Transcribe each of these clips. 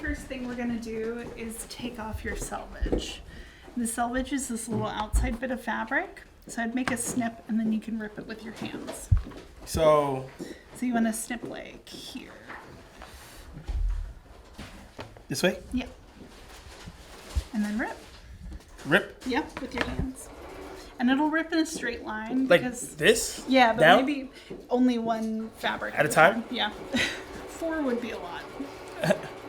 first thing we're gonna do is take off your selvage. The selvage is this little outside bit of fabric. So I'd make a snip and then you can rip it with your hands. So you want to snip like here. This way? Yep. And then rip. Rip? Yep, with your hands. And it'll rip in a straight line. Like because, this? Yeah, but down? maybe only one fabric at a time. Yeah. 4 would be a lot.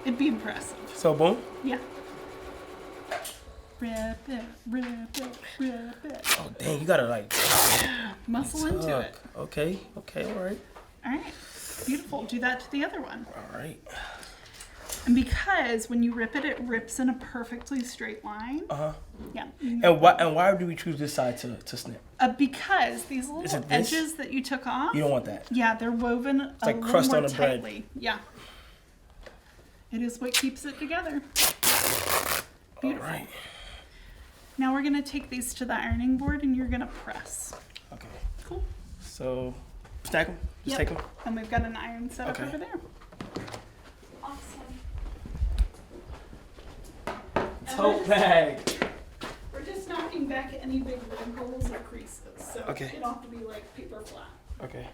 It'd be impressive. So boom? Yeah. Rip it, rip it, rip it. Oh dang, you gotta like muscle into it. Okay, alright. Alright. Beautiful. Do that to the other one. Alright. And because when you rip it, it rips in a perfectly straight line. Uh-huh. Yeah. And why do we choose this side to snip? Because these little edges that you took off. You don't want that. Yeah, they're woven it's like crust on the bread. Yeah. It is what keeps it together. Beautiful. All right. Now we're going to take these to the ironing board and you're going to press. Okay. Cool. So stack them? Just take them? And we've got an iron set up over there. Tote bag. We're just knocking back any big wrinkles or creases. So okay. It'll have to be like paper flat. Okay.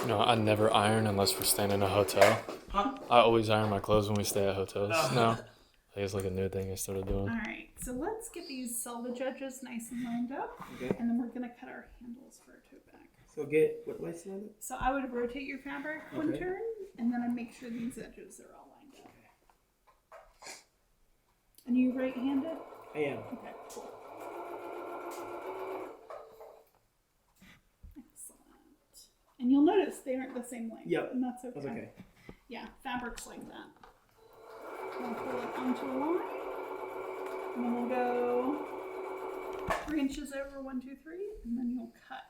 You know, I never iron unless we're staying in a hotel. Huh? I always iron my clothes when we stay at hotels. No, I think it's like a new thing I started doing. All right, so let's get these selvage edges nice and lined up, okay. And then we're gonna cut our handles for our tote bag. So get what lights lined up? So I would rotate your fabric one turn, and then I'd make sure these edges are all lined up. And you right-handed? I am. Okay, cool. Excellent. And you'll notice they aren't the same length. Yep. And that's okay. That's okay. Yeah, fabric's like that. We'll pull it onto a line. And then we'll go 3 inches over 1, 2, 3, and then you'll cut.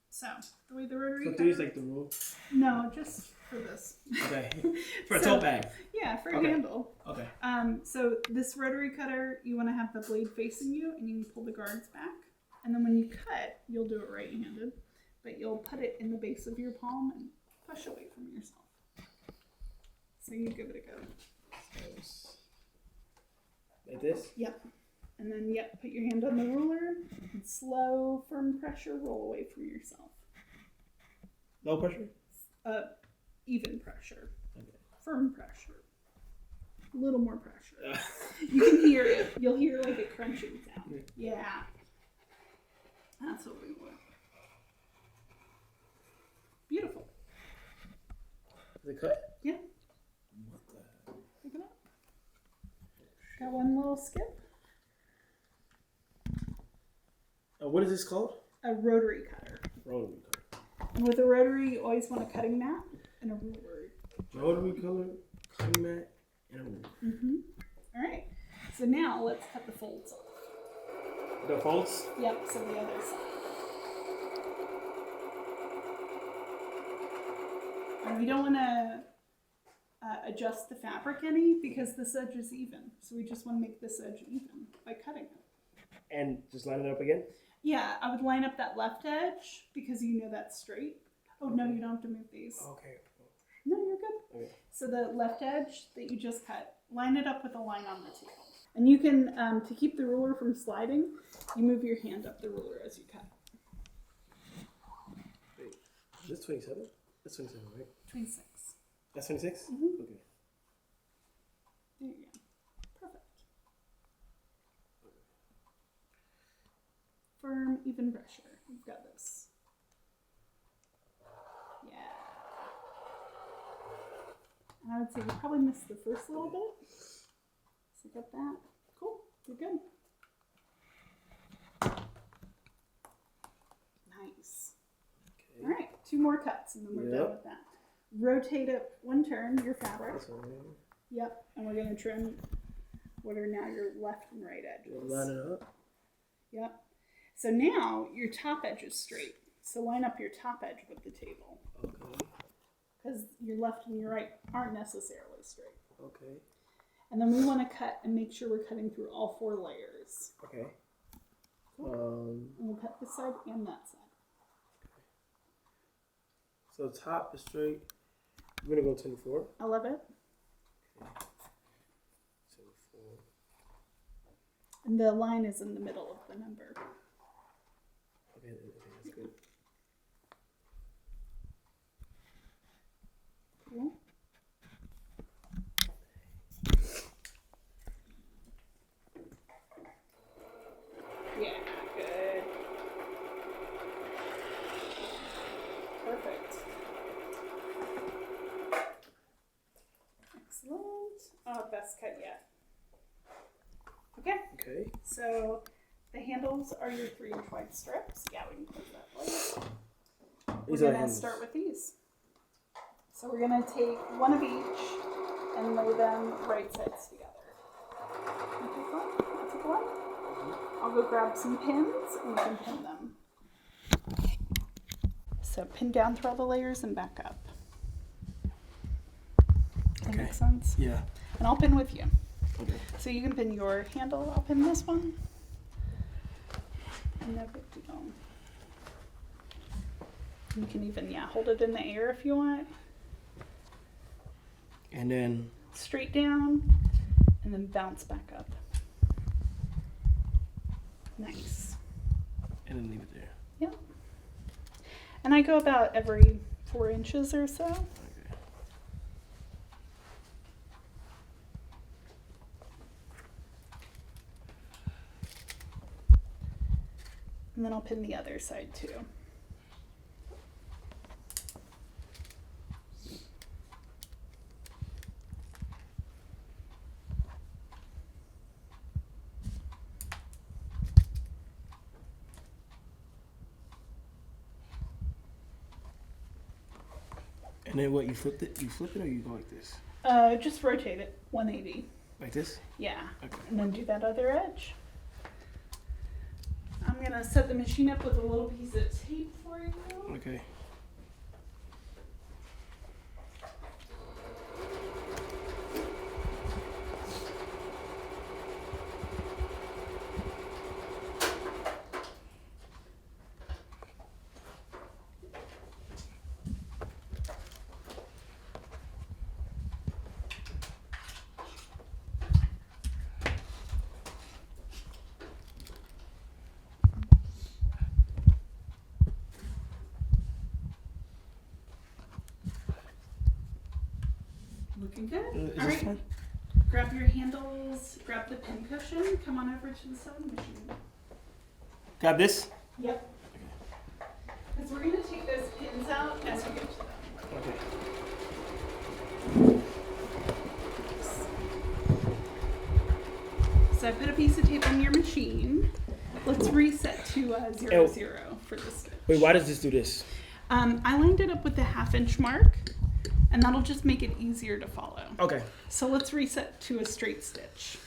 So the way the rotary. So 3 is like the rule? No, just for this. Okay. For a tote bag. Yeah, for a handle. Okay. So this rotary cutter, you want to have the blade facing you, and you can pull the guards back. And then when you cut, you'll do it right-handed, but you'll put it in the base of your palm and push away from yourself. So you give it a go. Like this? Yep. And then, put your hand on the ruler and slow, firm pressure, roll away from yourself. Low pressure? Even pressure. Okay. Firm pressure. A little more pressure. You can hear it. You'll hear like a crunching sound. Yeah. That's what we want. Beautiful. Is it cut? Yeah. Look it up. Got one little skip. What is this called? A rotary cutter. Rotary cutter. And with a rotary, you always want a cutting mat and a ruler. Rotary color, cutting mat, and a ruler. Mm-hmm. All right. So now let's cut the folds off. The folds? Yep. So the other side. And we don't want to adjust the fabric any because this edge is even. So we just want to make this edge even by cutting it. And just line it up again? Yeah, I would line up that left edge because you know that's straight. Oh, no, you don't have to move these. Okay. No, you're good. Okay. So the left edge that you just cut, line it up with a line on the tail. And you can, to keep the ruler from sliding, you move your hand up the ruler as you cut. Wait, this 27? That's 27, right? 26. That's 26? Mm-hmm. Okay. There you go. Perfect. Firm, even pressure. You've got this. Yeah. And I would say you probably missed the first little bit. So got that. Cool. You're good. Nice. Okay. All right. 2 more cuts and then we're done with that. Rotate it 1 turn, your fabric. Yep. And we're going to trim what are now your left and right edges. Line it up. Yep. So now your top edge is straight. So line up your top edge with the table. Okay. Because your left and your right aren't necessarily straight. Okay. And then we want to cut and make sure we're cutting through all 4 layers. Okay. And we'll cut this side and that side. So top is straight. We're gonna go 24. I love it. Okay. 24. And the line is in the middle of the number. Okay, that's good. Cool. Yeah, good. Perfect. Excellent. Oh, best cut yet. Okay, Okay. so the handles are your 3-inch wide strips. Yeah, we can close that place. These We're are gonna handles. start with these. So we're gonna take one of each and lay them right sides together. You take one? I'll take one. I'll go grab some pins and we can pin them. So pin down through all the layers and back up. That Okay. makes sense? Yeah. And I'll pin with you. Okay. So you can pin your handle, I'll pin this one. No big deal. You can even, hold it in the air if you want. And then Straight down, and then bounce back up. Nice. and then leave it there. Yep. And I go about every 4 inches or so. Okay. And then I'll pin the other side too. And then what? You flip it? You flip it, or you go like this? Just rotate it 180. Like this? Yeah. Okay. And then do that other edge. I'm gonna set the machine up with a little piece of tape for you. Okay. Looking good. Is All this right. fine? Grab your handles, grab the pin cushion, come on over to the sewing machine. Got this? Yep. Because we're going to take those pins out as we get to them. Okay. So I put a piece of tape on your machine. Let's reset to 0, 0 for this stitch. Wait, why does this do this? I lined it up with the 1/2 inch mark, and that'll just make it easier to follow. Okay. So let's reset to a straight stitch.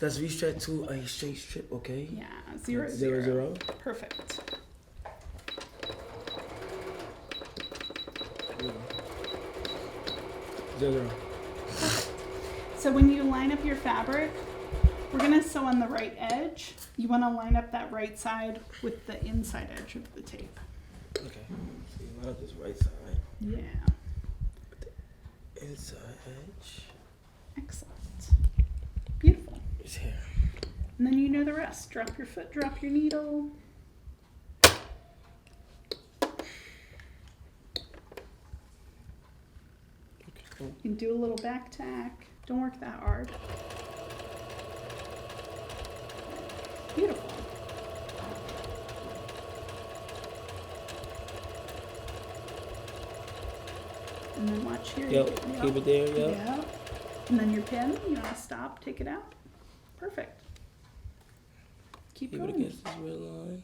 Let's reset to a straight strip, okay? Yeah, 0, 0, 0. Perfect. Zero. So when you line up your fabric, we're gonna sew on the right edge. You wanna line up that right side with the inside edge of the tape. Okay. So you line up this right side. Yeah, Inside edge. excellent. Beautiful. It's here. And then you know the rest. Drop your foot, drop your needle. You can do a little back tack. Don't work that hard. Beautiful. And then watch here. Yep. Keep it there, yep. Yeah. And then your pin, you want to stop, take it out. Perfect. Keep Keep it going. against this red line.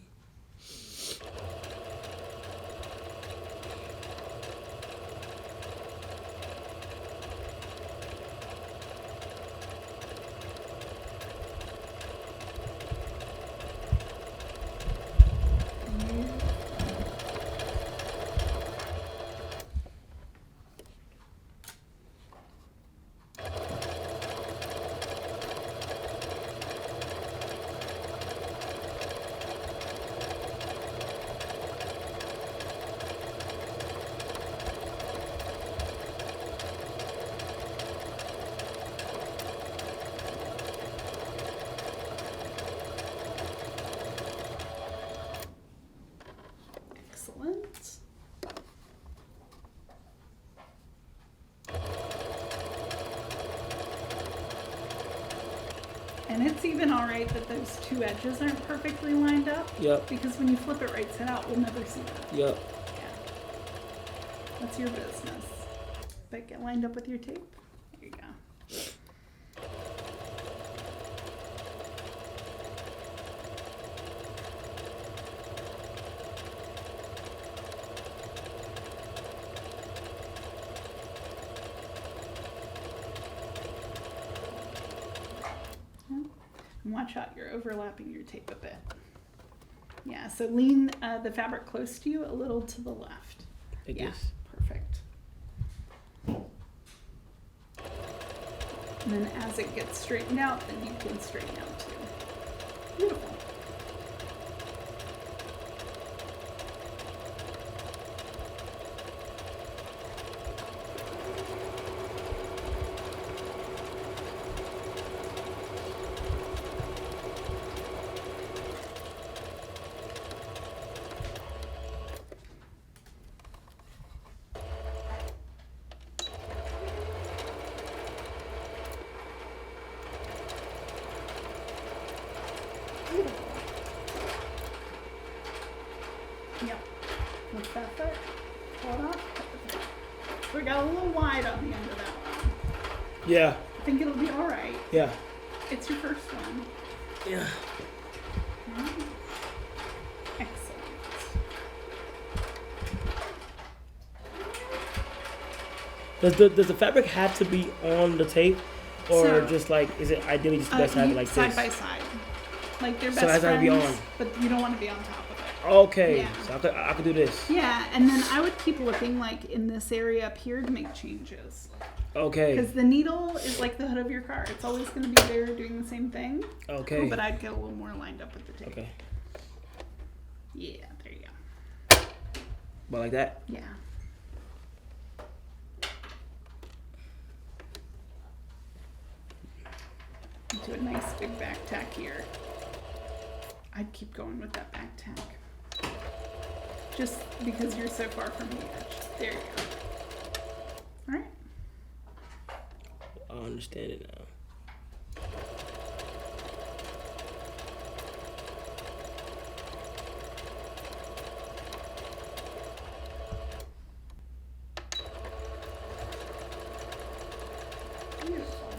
it's even alright that those two edges aren't perfectly lined up. Yep. Because when you flip it right side out, we'll never see that. Yep. Yeah. That's your business. But get lined up with your tape. There you go. And watch out, you're overlapping your tape a bit. Yeah, so lean the fabric close to you, a little to the left. Like Yeah, this. perfect. And then as it gets straightened out, then you can straighten out too. Beautiful. Yep. Lift that foot. Pull it off. We got a little wide on the end of that one. Yeah. I think it'll be all right. Yeah. It's your first one. Yeah. Right. Excellent. Does the fabric have to be on the tape, or So- just like is it ideally just best to have it like side this? by side. Like they're So best it has to friends, be on. but you don't want to be on top of it. Okay. Yeah. So I could do this. Yeah, and then I would keep looking like in this area up here to make changes. Okay. Because the needle is like the hood of your car. It's always going to be there doing the same thing. Okay. But I'd get a little more lined up with the tape. Okay. Yeah, there you go. But like that. Yeah. Do a nice big back tack here. I'd keep going with that back tack. Just because you're so far from the edge. There you go. Alright. I understand it now. Beautiful.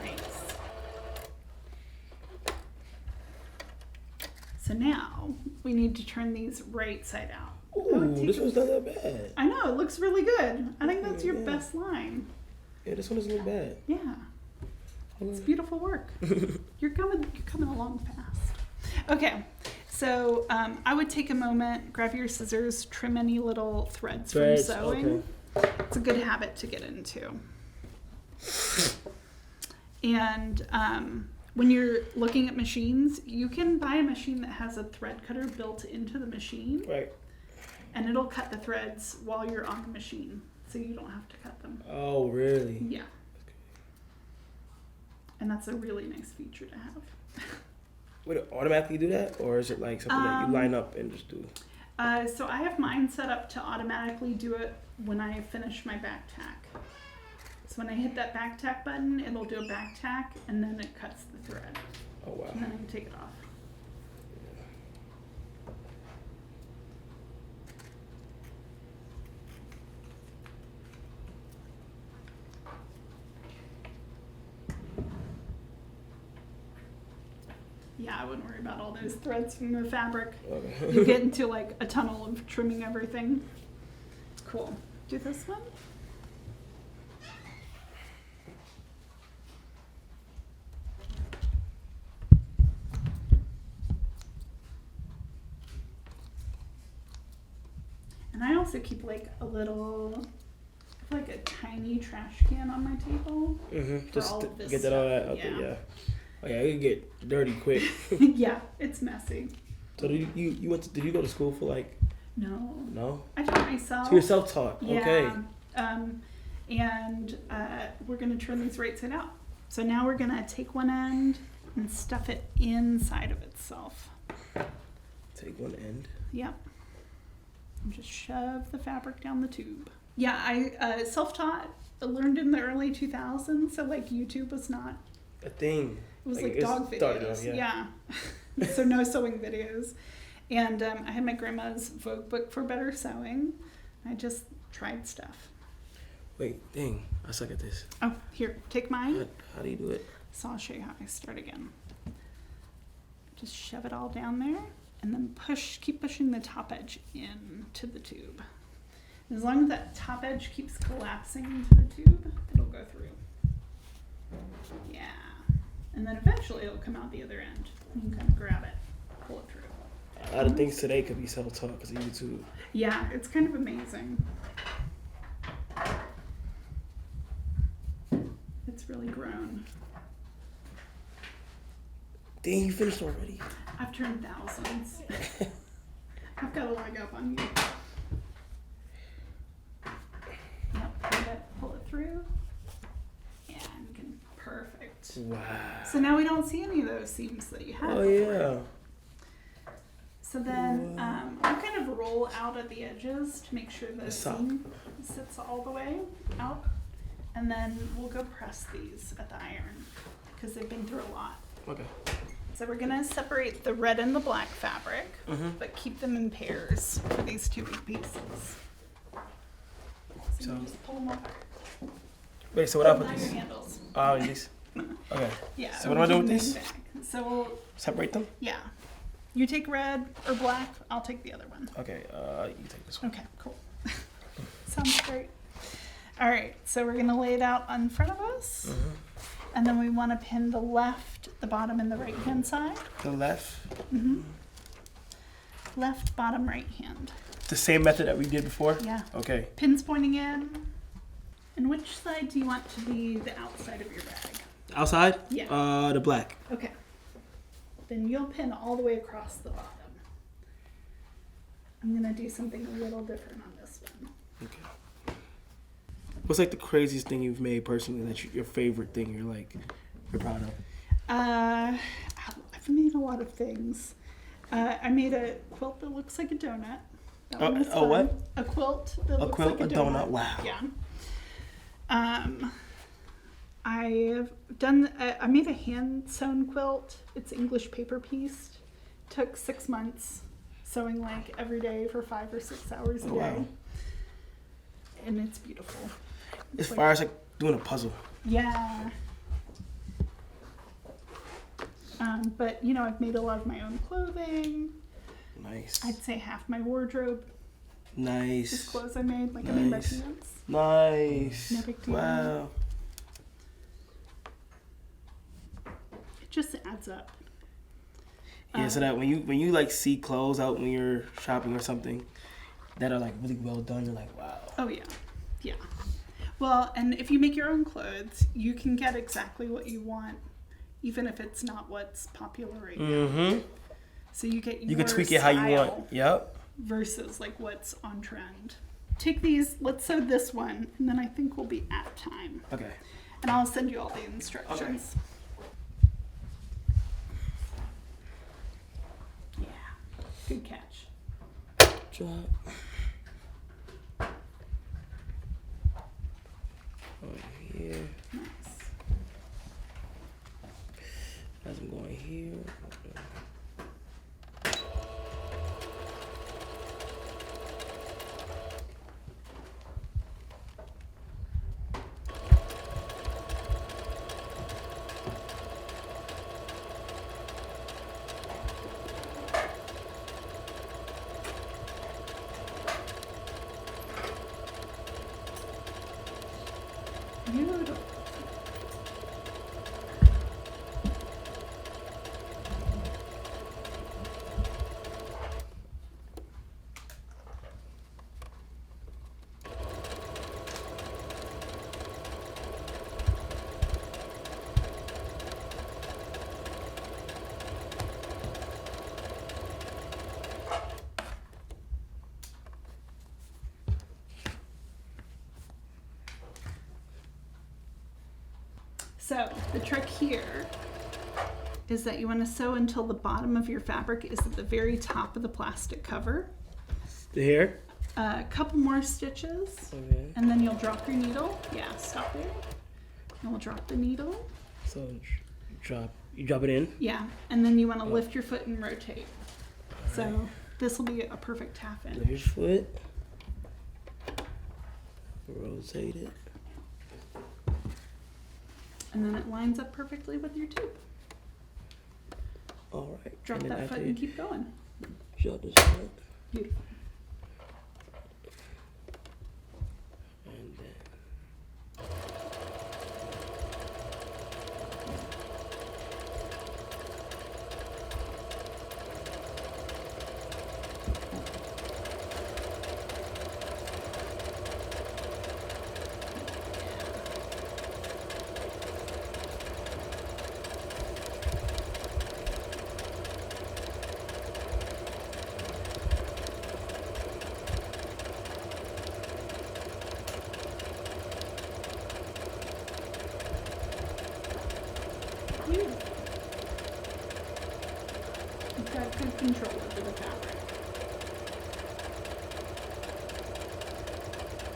Nice. So now we need to turn these right side out. I would Ooh, take this a- one's not that bad. I know, it looks really good. I think that's your Yeah. best line. Yeah, this one doesn't look bad. Yeah. It's beautiful work. You're coming along fast. Okay, so I would take a moment, grab your scissors, trim any little threads from sewing. Okay. It's a good habit to get into. And when you're looking at machines, you can buy a machine that has a thread cutter built into the machine, Right. and it'll cut the threads while you're on the machine, so you don't have to cut them. Oh, really? Yeah. And that's a really nice feature to have. Would it automatically do that, or is it like something that you line up and just do? So I have mine set up to automatically do it when I finish my back tack. So when I hit that back tack button, it'll do a back tack, and then it cuts the thread. Oh wow. And then I can take it off. Yeah, I wouldn't worry about all those threads from the fabric. Okay. You get into like a tunnel of trimming everything. Cool. Do this one. And I also keep like a little, I have like a tiny trash can on my table. Mm-hmm. For Just all to of this get that all stuff, that out there. yeah. Yeah. Oh yeah, it can get dirty quick. Yeah, it's messy. So did you went to, did you go to school for like? No. No. I taught myself. So you're self-taught. Yeah. Okay. And we're going to turn these right side out. So now we're going to take one end and stuff it inside of itself. Take one end. Yep. And just shove the fabric down the tube. Yeah, I self-taught. I learned in the early 2000s, so like YouTube was not. A thing. It was like it's dog videos. Yeah. So no sewing videos. And I had my grandma's Vogue book for better sewing. I just tried stuff. Wait, dang. I suck at this. Oh, here, take mine. How do you do it? So I'll show you how I start again. Just shove it all down there and then keep pushing the top edge into the tube. And as long as that top edge keeps collapsing into the tube, it'll go through. Yeah. And then eventually it'll come out the other end. You can kind of grab it, pull it through. A lot of things today could be self-taught because of YouTube. Yeah, it's kind of amazing. It's really grown. Dang, you finished already. I've turned thousands. I've got a leg up on you. Yep, pull it through. And you can, perfect. Wow. So now we don't see any of those seams that you had Oh, before. yeah. So then I'll kind of roll out at the edges to make sure the seam sits all the way out. And then we'll go press these at the iron because they've been through a lot. Okay. So we're gonna separate the red and the black fabric, but keep them in pairs for these two big pieces. So you just pull them apart. Wait, so what I Pull put down these? your handles. Oh, these. Okay. Yeah. So what do I do with keep these? them back. So we'll, Separate them? yeah. You take red or black, I'll take the other one. Okay, you take this one. Okay, cool. Sounds great. All right, so we're gonna lay it out in front of us. And then we wanna pin the left, the bottom, and the right hand side. The left. Left, bottom, right hand. The same method that we did before? Yeah. Okay. Pins pointing in. And which side do you want to be the outside of your bag? Outside? Yeah. The black. Okay. Then you'll pin all the way across the bottom. I'm gonna do something a little different on this one. Okay. What's like the craziest thing you've made personally? That's your favorite thing you're proud of? I've made a lot of things. I made a quilt that looks like a donut. That one was fun. What? A quilt that looks quilt, like a donut. Wow. Yeah. I've done. I made a hand sewn quilt. It's English paper pieced. Took 6 months, sewing like every day for 5 or 6 hours a day. Wow. And it's beautiful. As far as like doing a puzzle. Yeah. But you know, I've made a lot of my own clothing. Nice. I'd say half my wardrobe Nice. is clothes I made. Like I made my Nice. pants. Nice. No big deal. Wow. It just adds up. Yeah, so that when you like see clothes out when you're shopping or something that are like really well done, you're like, wow. Oh yeah, yeah. Well, and if you make your own clothes, you can get exactly what you want, even if it's not what's popular right now. So you get You can tweak it how you want. style Yep. versus like what's on trend. Take these. Let's sew this one, and then I think we'll be at time. Okay. And I'll send you all the instructions. Yeah. Good catch. Drop. Over here. Nice. As I'm going here. Beautiful. So the trick here is that you want to sew until the bottom of your fabric is at the very top of the plastic cover. The hair? A couple more stitches, Okay. and then you'll drop your needle. Yeah, stop there. And we'll drop the needle. So you drop it in. Yeah, and then you want to lift your foot and rotate. So this will be a perfect half Lift inch. your foot. Rotate it. And then it lines up perfectly with your tube. All right. Drop and then that foot after and keep going. Shut this foot. Beautiful. And then. Beautiful. You've got good control over the fabric.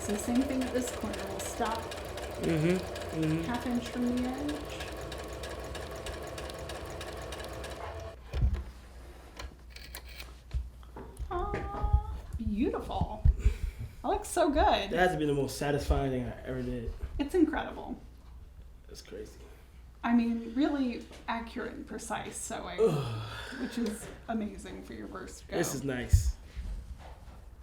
So same thing at this corner. We'll stop half inch from the edge. Ah, beautiful. That looks so good. That has to be the most satisfying thing I ever did. It's incredible. That's crazy. I mean, really accurate and precise sewing, which is amazing for your first go. This is nice.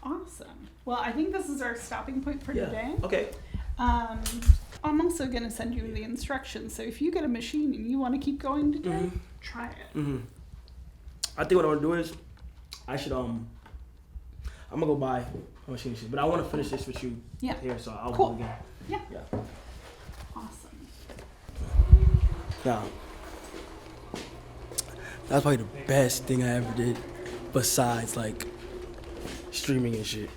Awesome. Well, I think this is our stopping point for today. Okay. I'm also going to send you the instructions. So if you get a machine and you want to keep going today, try it. I think what I'm gonna do is, I should I'm gonna go buy a machine shit, but I want to finish this with you Yeah. here, so I'll Cool. go again. Yeah. Yeah. Awesome. Now, that's probably the best thing I ever did, besides like streaming and shit.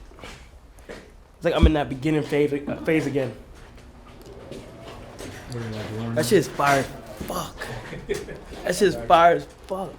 It's like I'm in that beginning phase again. What are you like learning? That shit's fire as fuck. That shit's fire as fuck.